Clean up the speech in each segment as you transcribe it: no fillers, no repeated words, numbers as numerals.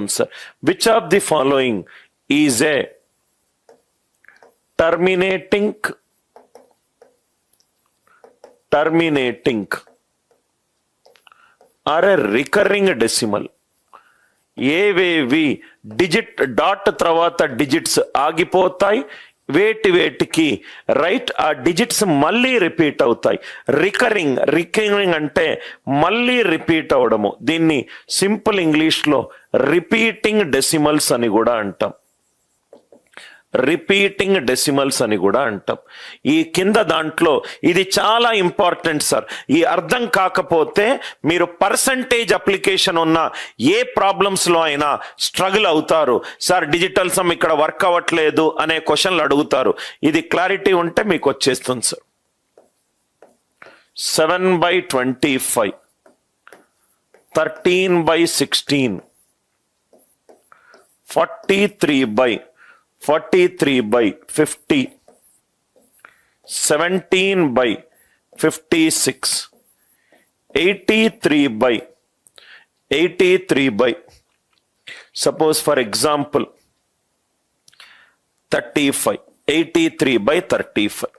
ఉంటుంది sir. Which of the following is a terminating or a recurring decimal? ఏవేవి digit dot తర్వాత digits ఆగిపోతాయి, వేటికి రైట్ ఆ డిజిట్స్ మళ్ళీ రిపీట్ అవుతాయి. రికరింగ్ అంటే మళ్ళీ రిపీట్ అవడము. దీన్ని సింపుల్ ఇంగ్లీష్లో రిపీటింగ్ డెసిమల్స్ అని కూడా అంటాం. రిపీటింగ్ డెసిమల్స్ అని కూడా అంటాం. ఈ కింద దాంట్లో ఇది చాలా ఇంపార్టెంట్ సార్. ఈ అర్థం కాకపోతే మీరు పర్సంటేజ్ అప్లికేషన్ ఉన్న ఏ ప్రాబ్లమ్స్లో అయినా స్ట్రగుల్ అవుతారు. సార్ డిజిటల్ సమ్ ఇక్కడ వర్క్ అవ్వట్లేదు అనే క్వశ్చన్లు అడుగుతారు. ఇది క్లారిటీ ఉంటే మీకు వచ్చేస్తుంది సార్. 7/25, 13/16, 43/50, 17/56, 83/83. Suppose for example 35, 83/35,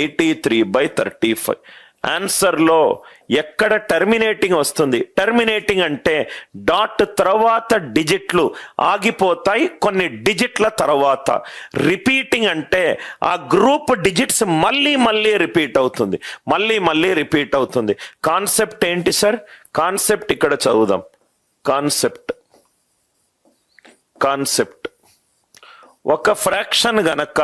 83/35. ఆన్సర్లో ఎక్కడ టర్మినేటింగ్ వస్తుంది? టర్మినేటింగ్ అంటే డాట్ తర్వాత డిజిట్లు ఆగిపోతాయి కొన్ని డిజిట్ల తర్వాత. రిపీటింగ్ అంటే ఆ గ్రూప్ డిజిట్స్ మళ్ళీ రిపీట్ అవుతుంది, మళ్ళీ రిపీట్ అవుతుంది. కాన్సెప్ట్ ఏంటి సార్? కాన్సెప్ట్ ఇక్కడ చదువుదాం. కాన్సెప్ట్ ఒక ఫ్రాక్షన్ గనక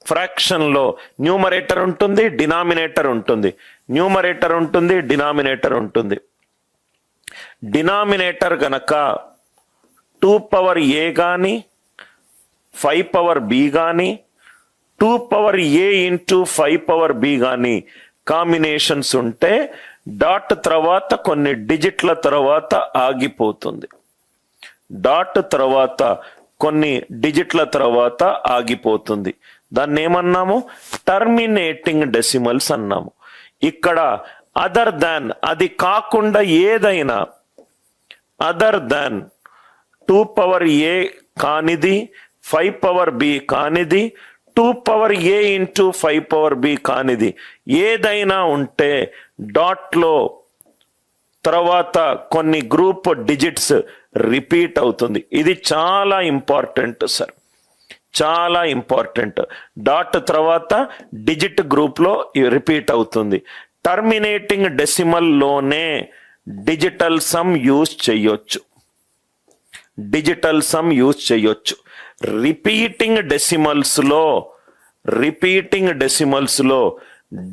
ఫ్రాక్షన్లో న్యూమరేటర్ ఉంటుంది, డినామినేటర్ ఉంటుంది. న్యూమరేటర్ ఉంటుంది, డినామినేటర్ ఉంటుంది. డినామినేటర్ గనక 2 కానీ 5 కానీ 2 5 కానీ కాంబినేషన్స్ ఉంటే డాట్ తర్వాత కొన్ని డిజిట్ల తర్వాత ఆగిపోతుంది. డాట్ తర్వాత కొన్ని డిజిట్ల తర్వాత ఆగిపోతుంది. దాన్ని ఏమన్నాము? టర్మినేటింగ్ డెసిమల్స్ అన్నాము. ఇక్కడ అదర్ దాన్, అది కాకుండా ఏదైనా అదర్ దాన్ 2 కానిది, 5 కానిది, 2 5 కానిది ఏదైనా ఉంటే డాట్లో తర్వాత కొన్ని గ్రూప్ డిజిట్స్ రిపీట్ అవుతుంది. ఇది చాలా ఇంపార్టెంట్ సార్, చాలా ఇంపార్టెంట్. డాట్ తర్వాత డిజిట్ గ్రూప్లో రిపీట్ అవుతుంది. టర్మినేటింగ్ డెసిమల్లోనే డిజిటల్ సమ్ యూజ్ చేయొచ్చు. రిపీటింగ్ డెసిమల్స్లో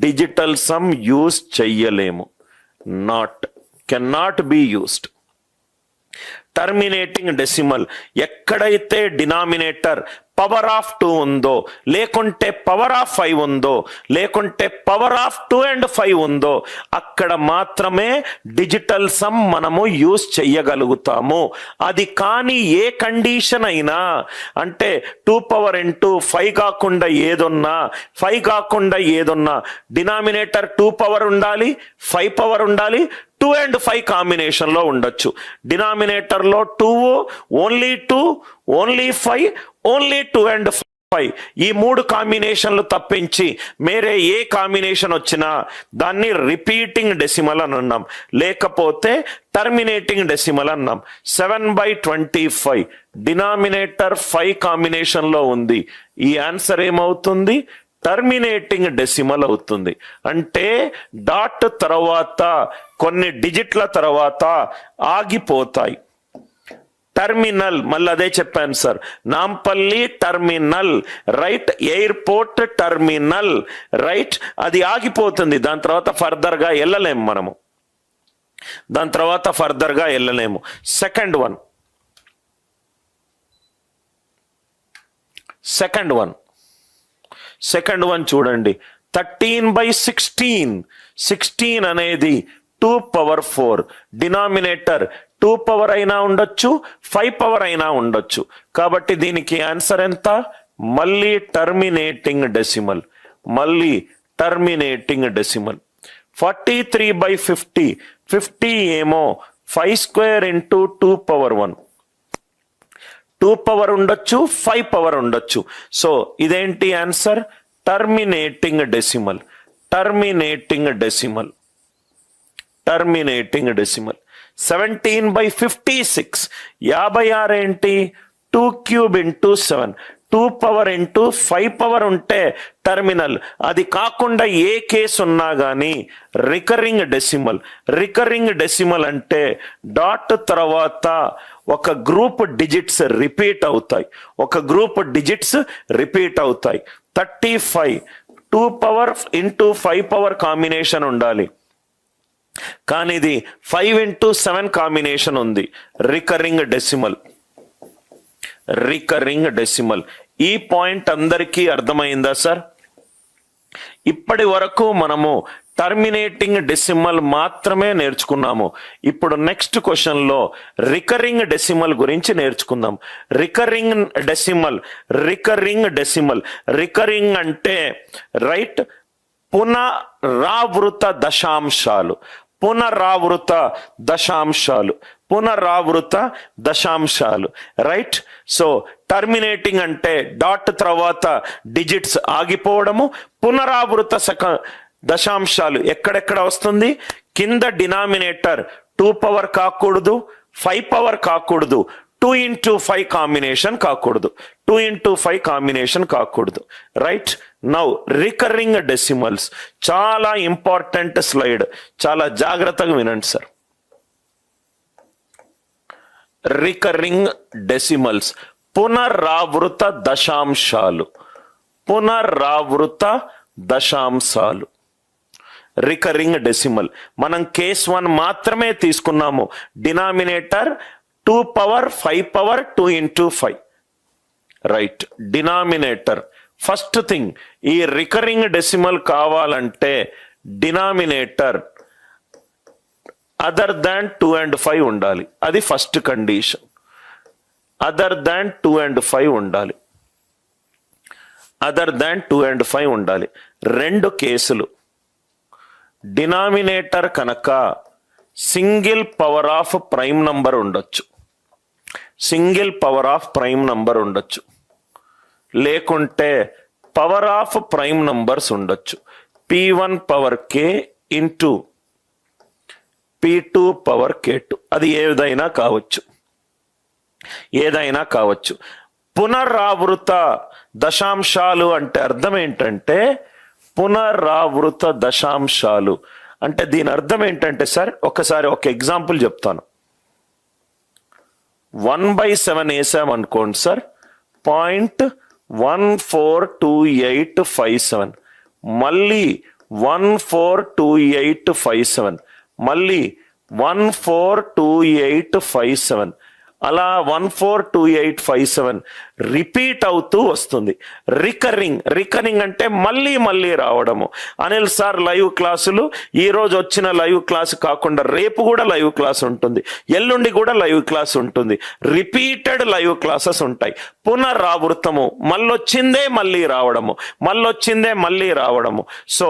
డిజిటల్ సమ్ యూజ్ చెయ్యలేము. Cannot be used. Terminating decimal ఎక్కడైతే డినామినేటర్ పవర్ ఆఫ్ 2 ఉందో, లేకుంటే పవర్ ఆఫ్ 5 ఉందో, లేకుంటే పవర్ ఆఫ్ 2 and 5 ఉందో అక్కడ మాత్రమే డిజిటల్ సమ్ మనము యూజ్ చెయ్యగలుగుతాము. అది కానీ ఏ కండిషన్ అయినా, అంటే 2 5 కాకుండా ఏదున్నా, 5 కాకుండా ఏదున్నా డినామినేటర్ 2 ఉండాలి, 5 ఉండాలి, 2 and 5 కాంబినేషన్లో ఉండొచ్చు. డినామినేటర్లో 2, ఓన్లీ 2, ఓన్లీ 5, ఓన్లీ 2 and 5 ఈ 3 కాంబినేషన్లు తప్పించి మేరే ఏ కాంబినేషన్ వచ్చినా దాన్ని రిపీటింగ్ డెసిమల్ అని అన్నాం, లేకపోతే టర్మినేటింగ్ డెసిమల్ అన్నాం. 7/25 డినామినేటర్ 5 కాంబినేషన్లో ఉంది. ఈ ఆన్సర్ ఏమవుతుంది? టర్మినేటింగ్ డెసిమల్ అవుతుంది. అంటే డాట్ తర్వాత కొన్ని డిజిట్ల తర్వాత ఆగిపోతాయి. టర్మినల్, మళ్ళీ అదే చెప్పాను sir, Nampally terminal, right, airport terminal, right, అది ఆగిపోతుంది. దాని తర్వాత ఫర్దర్గా వెళ్ళలేము మనము, సెకండ్ వన్ చూడండి. 13/16, 16 అనేది 2 డినామినేటర్ 2 అయినా ఉండొచ్చు, 5 అయినా ఉండొచ్చు. కాబట్టి దీనికి ఆన్సర్ ఎంత? మళ్ళీ టర్మినేటింగ్ డెసిమల్. 43/50, 50 ఏమో 5² 2 1, 2 పవర్ ఉండొచ్చు, 5 పవర్ ఉండొచ్చు. సో ఇదేంటి answer? Terminating decimal. Terminating decimal. Terminating decimal. 17/56. 56 ఏంటి? 2 cube into 7. 2 power into 5 power ఉంటే టర్మినల్. అది కాకుండా ఏ కేసు ఉన్నా కానీ రికరింగ్ డెసిమల్. రికరింగ్ డెసిమల్ అంటే డాట్ తర్వాత ఒక గ్రూప్ డిజిట్స్ రిపీట్ అవుతాయి. ఒక గ్రూప్ డిజిట్స్ రిపీట్ అవుతాయి. 35 2 పవర్ ఇంటూ 5 పవర్ కాంబినేషన్ ఉండాలి, కానీ ఇది 5 ఇంటూ 7 కాంబినేషన్ ఉంది. Recurring decimal. Recurring decimal. ఈ పాయింట్ అందరికీ అర్థమైందా సార్? ఇప్పటి వరకు మనము టర్మినేటింగ్ డెసిమల్ మాత్రమే నేర్చుకున్నాము. ఇప్పుడు నెక్స్ట్ క్వశ్చన్ లో రికరింగ్ డెసిమల్ గురించి నేర్చుకుందాం. Recurring decimal. Recurring decimal. Recurring అంటే రైట్ పునరావృత దశాంశాలు. పునరావృత దశాంశాలు. పునరావృత దశాంశాలు. రైట్. సో టర్మినేటింగ్ అంటే డాట్ తర్వాత డిజిట్స్ ఆగిపోవడము. పునరావృత దశాంశాలు ఎక్కడెక్కడ వస్తుంది? కింద డినామినేటర్ 2 పవర్ కాకూడదు, 5 పవర్ కాకూడదు, 2 ఇంటూ 5 కాంబినేషన్ కాకూడదు. 2 ఇంటూ 5 కాంబినేషన్ కాకూడదు. రైట్. Now recurring decimals. చాలా ఇంపార్టెంట్ స్లైడ్, చాలా జాగ్రత్తగా వినండి సార్. Recurring decimals. పునరావృత దశాంశాలు. పునరావృత దశాంశాలు. Recurring decimal. మనం కేస్ 1 మాత్రమే తీసుకున్నాము. Denominator 2 power 5 power 2 into 5. Right. Denominator. First thing, ఈ రికరింగ్ డెసిమల్ కావాలంటే డినామినేటర్ అదర్ దాన్ 2 and 5 ఉండాలి. అది first condition. Other than 2 and 5 ఉండాలి. అదర్ దాన్ 2 and 5 ఉండాలి. 2 కేసులు. డినామినేటర్ కనుక single power of prime number ఉండొచ్చు. Single power of prime number ఉండొచ్చు. లేకుంటే పవర్ ఆఫ్ ప్రైమ్ నంబర్స్ ఉండొచ్చు. P1 power K into P2 power K2. అది ఏదైనా కావచ్చు. ఏదైనా కావచ్చు. పునరావృత దశాంశాలు అంటే అర్థం ఏంటంటే, పునరావృత దశాంశాలు అంటే దీని అర్థం ఏంటంటే సార్, ఒకసారి ఒక ఎగ్జాంపుల్ చెప్తాను. 1/7 వేసామనుకోండి సార్, 0.142857, మళ్ళీ 142857, మళ్ళీ 142857, అలా 142857 రిపీట్ అవుతూ వస్తుంది. రికరింగ్. రికరింగ్ అంటే మళ్ళీ మళ్ళీ రావడము. అనిల్ సార్ లైవ్ క్లాసులు ఈ రోజు వచ్చిన లైవ్ క్లాసు కాకుండా రేపు కూడా లైవ్ క్లాస్ ఉంటుంది, ఎల్లుండి కూడా లైవ్ క్లాస్ ఉంటుంది. రిపీటెడ్ లైవ్ క్లాసెస్ ఉంటాయి. పునరావృతము. మళ్ళొచ్చిందే మళ్ళీ రావడము, మళ్ళొచ్చిందే మళ్ళీ రావడము. సో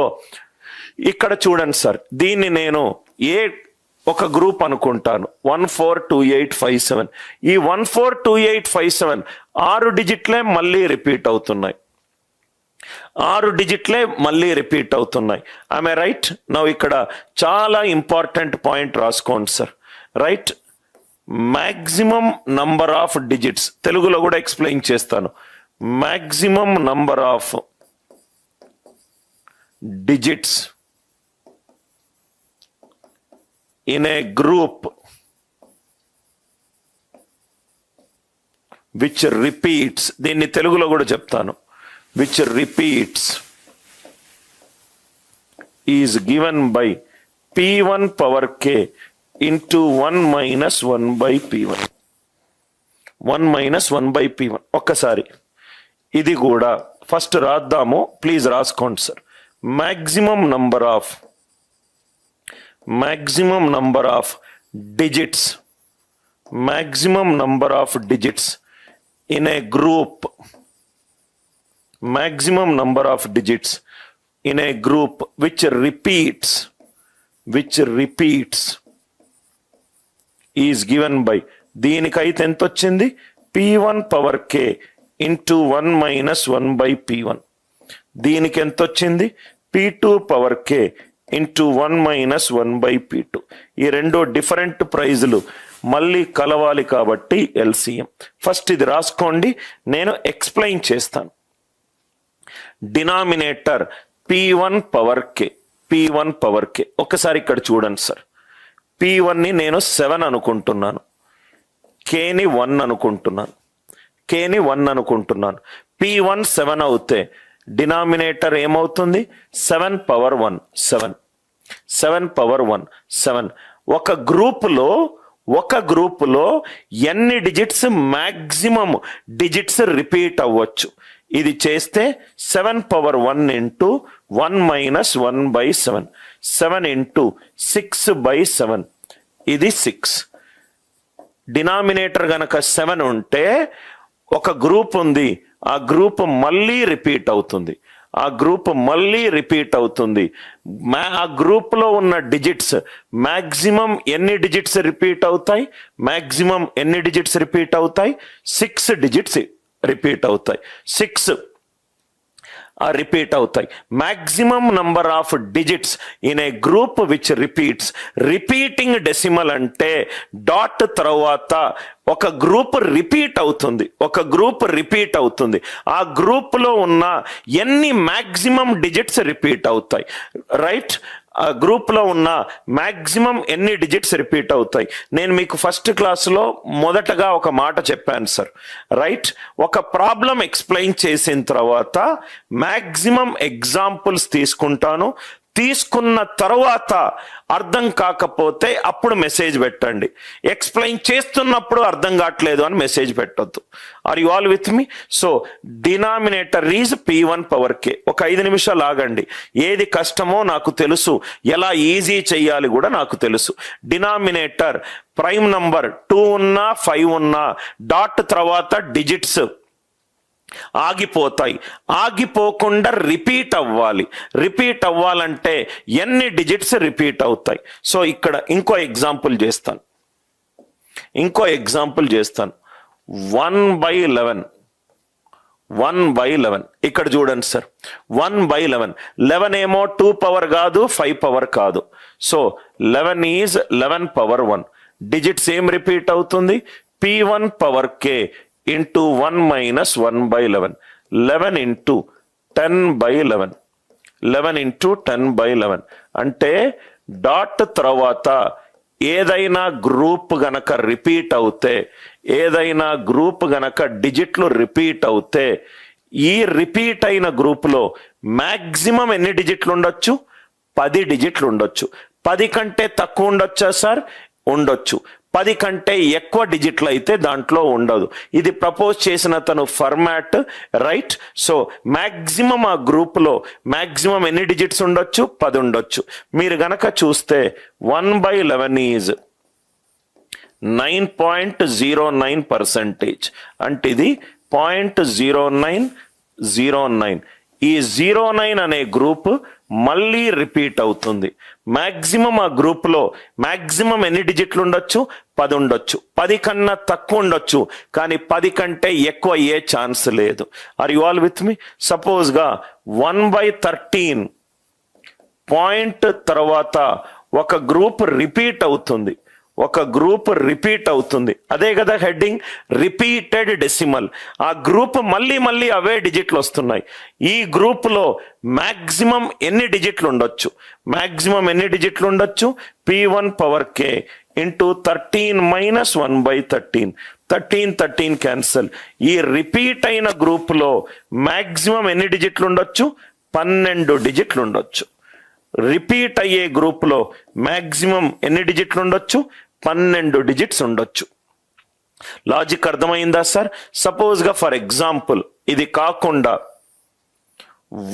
ఇక్కడ చూడండి సార్, దీన్ని నేను ఒక గ్రూప్ అనుకుంటాను. 142857. ఈ 142857 6 డిజిట్లే మళ్ళీ రిపీట్ అవుతున్నాయి. 6 డిజిట్లే మళ్ళీ రిపీట్ అవుతున్నాయి. ఆమె రైట్. నౌ ఇక్కడ చాలా ఇంపార్టెంట్ పాయింట్ రాసుకోండి sir. Right. Maximum number of digits తెలుగులో కూడా ఎక్స్ప్లెయిన్ చేస్తాను. Maximum number of digits in a group which repeats, దీన్ని తెలుగులో కూడా చెప్తాను, which repeats is given by P1 power K into 1 minus 1 by P1. 1 minus 1 by P1. ఒక్కసారి ఇది కూడా ఫస్ట్ రాద్దాము. ప్లీజ్ రాసుకోండి sir. maximum number of digits, maximum number of digits in a group, maximum number of digits in a group which repeats is given by, దీనికైతే ఎంత వచ్చింది? P1 power K into 1 minus 1 by P1. దీనికి ఎంత వచ్చింది? P2 power K into 1 minus 1 by P2. ఈ రెండు different ప్రైజులు మళ్ళీ కలవాలి కాబట్టి LCM. ఫస్ట్ ఇది రాసుకోండి, నేను ఎక్స్ప్లెయిన్ చేస్తాను. Denominator P1 power K, P1 power K. ఒకసారి ఇక్కడ చూడండి సార్, P1ని నేను 7 అనుకుంటున్నాను, Kని 1 అనుకుంటున్నాను, Kని 1 అనుకుంటున్నాను. P1 7 అవుతే డినామినేటర్ ఏమవుతుంది? 7 పవర్ 1 7, 7 పవర్ 1 7. ఒక గ్రూపులో ఎన్ని డిజిట్స్ మ్యాక్సిమం డిజిట్స్ రిపీట్ అవ్వచ్చు? ఇది చేస్తే 7 power 1 into 1 minus 1 by 7, 7 into 6 by 7, ఇది 6. డినామినేటర్ గనక 7 ఉంటే ఒక గ్రూప్ ఉంది, ఆ గ్రూప్ మళ్ళీ రిపీట్ అవుతుంది, ఆ గ్రూప్ మళ్ళీ రిపీట్ అవుతుంది. ఆ గ్రూప్లో ఉన్న డిజిట్స్ మ్యాక్సిమం ఎన్ని డిజిట్స్ రిపీట్ అవుతాయి? మ్యాక్సిమం ఎన్ని డిజిట్స్ రిపీట్ అవుతాయి? 6 డిజిట్స్ రిపీట్ అవుతాయి, 6 రిపీట్ అవుతాయి. Maximum number of digits in a group which repeats. Repeating decimal అంటే డాట్ తర్వాత ఒక గ్రూప్ రిపీట్ అవుతుంది, ఒక గ్రూప్ రిపీట్ అవుతుంది. ఆ గ్రూప్లో ఉన్న ఎన్ని మ్యాక్సిమం డిజిట్స్ రిపీట్ అవుతాయి, రైట్? ఆ గ్రూప్లో ఉన్న మ్యాక్సిమం ఎన్ని డిజిట్స్ రిపీట్ అవుతాయి. నేను మీకు ఫస్ట్ క్లాస్లో మొదటగా ఒక మాట చెప్పాను సార్, రైట్? ఒక ప్రాబ్లం ఎక్స్ప్లెయిన్ చేసిన తర్వాత మ్యాక్సిమం ఎగ్జాంపుల్స్ తీసుకుంటాను, తీసుకున్న తర్వాత అర్థం కాకపోతే అప్పుడు మెసేజ్ పెట్టండి. ఎక్స్ప్లెయిన్ చేస్తున్నప్పుడు అర్థం కావట్లేదు అని మెసేజ్ పెట్టొద్దు. Are you all with me? So denominator is P1 power K. ఒక 5 నిమిషాలు ఆగండి. ఏది కష్టమో నాకు తెలుసు, ఎలా ఈజీ చెయ్యాలి కూడా నాకు తెలుసు. డినామినేటర్ ప్రైమ్ నంబర్ 2 ఉన్నా 5 ఉన్నా డాట్ తర్వాత డిజిట్స్ ఆగిపోతాయి, ఆగిపోకుండా రిపీట్ అవ్వాలి. రిపీట్ అవ్వాలంటే ఎన్ని డిజిట్స్ రిపీట్ అవుతాయి? సో ఇక్కడ ఇంకో ఎగ్జాంపుల్ చేస్తాను, 1/11. 1/11 ఇక్కడ చూడండి సార్, 1/11. 11 ఏమో 2 పవర్ కాదు, 5 పవర్ కాదు. So 11 is 11 power 1. డిజిట్స్ ఏం రిపీట్ అవుతుంది? P1 power K into 1 minus 1/11, 11 into 10/11, 11 into 10/11. అంటే డాట్ తర్వాత ఏదైనా గ్రూప్ గనక రిపీట్ అవుతే, ఏదైనా గ్రూప్ గనక డిజిట్లు రిపీట్ అవుతే, ఈ రిపీట్ అయిన గ్రూప్లో మ్యాక్సిమం ఎన్ని డిజిట్లు ఉండొచ్చు? 10 డిజిట్లు ఉండొచ్చు. 10 కంటే తక్కువ ఉండొచ్చా సార్? ఉండొచ్చు. 10 కంటే ఎక్కువ డిజిట్లు అయితే దాంట్లో ఉండదు. ఇది ప్రపోజ్ చేసిన తను ఫార్మాట్, రైట్? సో మ్యాక్సిమం ఆ గ్రూప్లో మ్యాక్సిమం ఎన్ని డిజిట్స్ ఉండొచ్చు? 10 ఉండొచ్చు. మీరు గనక చూస్తే 1/11 ఈజ్ 9.09%. అంటే ఇది 0.0909. ఈ 09 అనే గ్రూప్ మళ్ళీ రిపీట్ అవుతుంది. మ్యాక్సిమం ఆ గ్రూప్లో మ్యాక్సిమం ఎన్ని డిజిట్లు ఉండొచ్చు? 10 ఉండొచ్చు. 10 కన్నా తక్కువ ఉండొచ్చు, కానీ 10 కంటే ఎక్కువ ఏ ఛాన్స్ లేదు. Are you all with me? సపోజ్గా 1/13 పాయింట్ తర్వాత ఒక గ్రూప్ రిపీట్ అవుతుంది, ఒక గ్రూప్ రిపీట్ అవుతుంది. అదే కదా హెడ్డింగ్, రిపీటెడ్ డెసిమల్. ఆ గ్రూప్ మళ్ళీ అవే డిజిట్లు వస్తున్నాయి. ఈ గ్రూప్లో మ్యాక్సిమం ఎన్ని డిజిట్లు ఉండొచ్చు? మ్యాక్సిమం ఎన్ని డిజిట్లు ఉండొచ్చు? P1 power K into 13 minus 1/13, 13 cancel. ఈ రిపీట్ అయిన గ్రూప్లో మ్యాక్సిమం ఎన్ని డిజిట్లు ఉండొచ్చు? 12 డిజిట్లు ఉండొచ్చు. రిపీట్ అయ్యే గ్రూప్లో మ్యాక్సిమం ఎన్ని డిజిట్లు ఉండొచ్చు? 12 డిజిట్స్ ఉండొచ్చు. లాజిక్ అర్థమైందా సార్? సపోజ్గా ఫర్ ఎగ్జాంపుల్ ఇది కాకుండా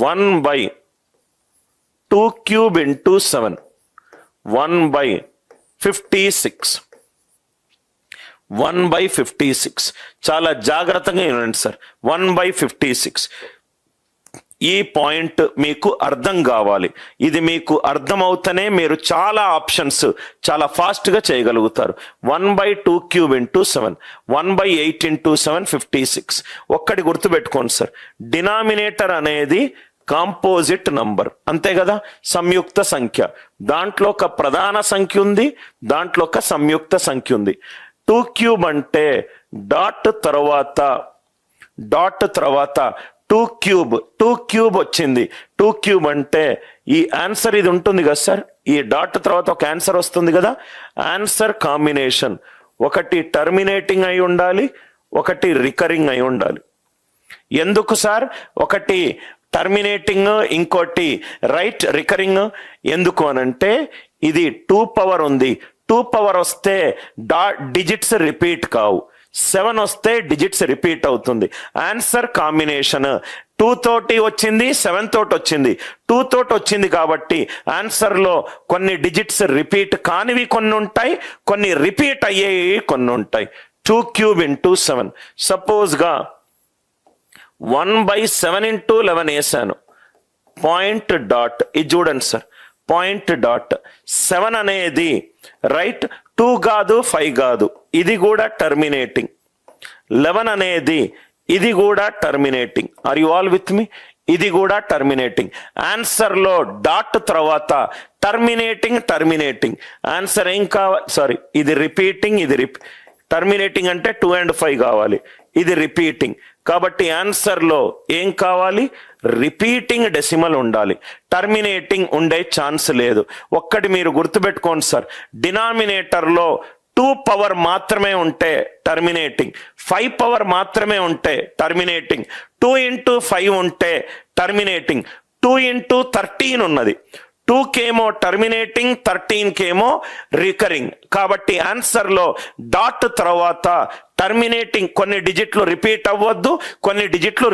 1/2 క్యూబ్ ఇంటూ 7, 1/56, 1/56. చాలా జాగ్రత్తగా వినండి సార్. 1/56 ఈ పాయింట్ మీకు అర్థం కావాలి. ఇది మీకు అర్థమవుతనే మీరు చాలా ఆప్షన్స్ చాలా ఫాస్ట్గా చేయగలుగుతారు. 1/2 క్యూబ్ ఇంటూ 7, 1/8 ఇంటూ 7 56. ఒక్కటి గుర్తుపెట్టుకోండి సార్, డినామినేటర్ అనేది కాంపోజిట్ నంబర్, అంతే కదా, సంయుక్త సంఖ్య. దాంట్లో ఒక ప్రధాన సంఖ్య ఉంది, దాంట్లో ఒక సంయుక్త సంఖ్య ఉంది. 2 క్యూబ్ అంటే డాట్ తర్వాత 2 క్యూబ్ వచ్చింది. 2 క్యూబ్ అంటే ఈ ఆన్సర్ ఇది ఉంటుంది కదా సార్, ఈ డాట్ తర్వాత ఒక ఆన్సర్ వస్తుంది కదా, ఆన్సర్ కాంబినేషన్ ఒకటి టర్మినేటింగ్ అయి ఉండాలి, ఒకటి రికరింగ్ అయి ఉండాలి. ఎందుకు సార్ ఒకటి టర్మినేటింగ్ ఇంకోటి రైట్ రికరింగ్? ఎందుకు అనంటే ఇది 2 పవర్ ఉంది, 2 పవర్ వస్తే డిజిట్స్ రిపీట్ కావు, 7 వస్తే డిజిట్స్ రిపీట్ అవుతుంది. ఆన్సర్ కాంబినేషన్ 2 తోటి వచ్చింది, 7 తోటి వచ్చింది. 2 తోటి వచ్చింది కాబట్టి ఆన్సర్లో కొన్ని డిజిట్స్ రిపీట్ కానివి కొన్ని ఉంటాయి, కొన్ని రిపీట్ అయ్యేవి కొన్ని ఉంటాయి. 2 క్యూబ్ ఇంటూ 7, సపోజ్గా 1/7 ఇంటూ 11 వేసాను, పాయింట్ డాట్, ఇది చూడండి సార్, పాయింట్ డాట్. 7 అనేది రైట్ 2 కాదు 5 కాదు, ఇది కూడా టర్మినేటింగ్. 11 అనేది ఇది కూడా terminating. Are you all with me? ఇది కూడా టర్మినేటింగ్. ఆన్సర్లో డాట్ తర్వాత టర్మినేటింగ్. ఆన్సర్ ఏం కావాలి? సారీ, ఇది రిపీటింగ్, ఇది టర్మినేటింగ్ అంటే 2 and 5 కావాలి, ఇది రిపీటింగ్. కాబట్టి ఆన్సర్లో ఏం కావాలి? రిపీటింగ్ డెసిమల్ ఉండాలి, టర్మినేటింగ్ ఉండే ఛాన్స్ లేదు. ఒక్కటి మీరు గుర్తుపెట్టుకోండి సార్, డినామినేటర్లో 2 పవర్ మాత్రమే ఉంటే టర్మినేటింగ్, 5 పవర్ మాత్రమే ఉంటే టర్మినేటింగ్, 2 ఇంటూ 5 ఉంటే టర్మినేటింగ్, 2 ఇంటూ 13 ఉన్నది, 2 కేమో టర్మినేటింగ్, 13 కేమో రికరింగ్. కాబట్టి ఆన్సర్లో డాట్ తర్వాత టర్మినేటింగ్ కొన్ని డిజిట్లు రిపీట్ అవ్వద్దు, కొన్ని డిజిట్లు